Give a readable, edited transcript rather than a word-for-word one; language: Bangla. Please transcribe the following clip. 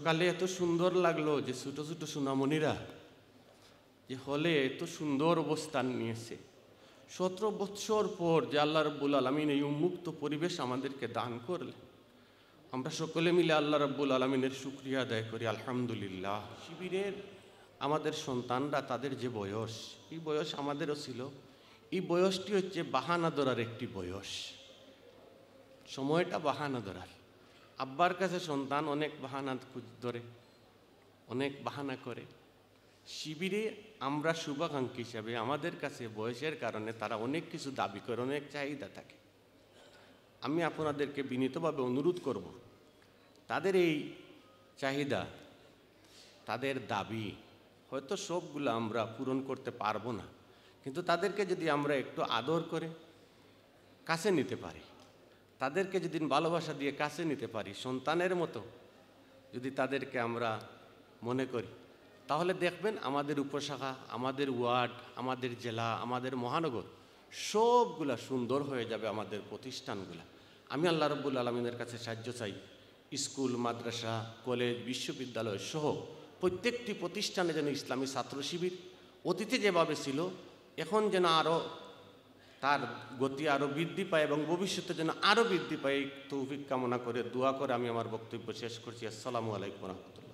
সকালে এত সুন্দর লাগলো যে ছোট ছোট সোনামণিরা যে হলে এত সুন্দর অবস্থান নিয়েছে। 17 বৎসর পর যে আল্লাহ রাব্বুল আলামিন এই উন্মুক্ত পরিবেশ আমাদেরকে দান করলেন, আমরা সকলে মিলে আল্লাহ রাব্বুল আলামিনের শুকরিয়া আদায় করি আলহামদুলিল্লাহ। শিবিরের আমাদের সন্তানরা তাদের যে বয়স, এই বয়স আমাদেরও ছিল। এই বয়সটি হচ্ছে বাহানা ধরার একটি বয়স, সময়টা বাহানা ধরার। আব্বার কাছে সন্তান অনেক বাহানা ধরে, অনেক বাহানা করে। শিবিরে আমরা শুভাকাঙ্ক্ষী হিসাবে আমাদের কাছে বয়সের কারণে তারা অনেক কিছু দাবি করে, অনেক চাহিদা থাকে। আমি আপনাদেরকে বিনীতভাবে অনুরোধ করব, তাদের এই চাহিদা, তাদের দাবি হয়তো সবগুলো আমরা পূরণ করতে পারবো না, কিন্তু তাদেরকে যদি আমরা একটু আদর করে কাছে নিতে পারি, তাদেরকে যদি ভালোবাসা দিয়ে কাছে নিতে পারি, সন্তানের মতো যদি তাদেরকে আমরা মনে করি, তাহলে দেখবেন আমাদের উপশাখা, আমাদের ওয়ার্ড, আমাদের জেলা, আমাদের মহানগর সবগুলা সুন্দর হয়ে যাবে, আমাদের প্রতিষ্ঠানগুলা। আমি আল্লাহ রাব্বুল আলামিনের কাছে সাহায্য চাই, স্কুল, মাদ্রাসা, কলেজ, বিশ্ববিদ্যালয় সহ প্রত্যেকটি প্রতিষ্ঠানে যেন ইসলামী ছাত্র শিবির অতীতে যেভাবে ছিল এখন যেন আরও তার গতি আরও বৃদ্ধি পায় এবং ভবিষ্যতে যেন আরও বৃদ্ধি পায়, তৌফিক কামনা করে দোয়া করে আমি আমার বক্তব্য শেষ করছি। আসসালামু আলাইকুম ওয়া রাহমাতুল্লাহ।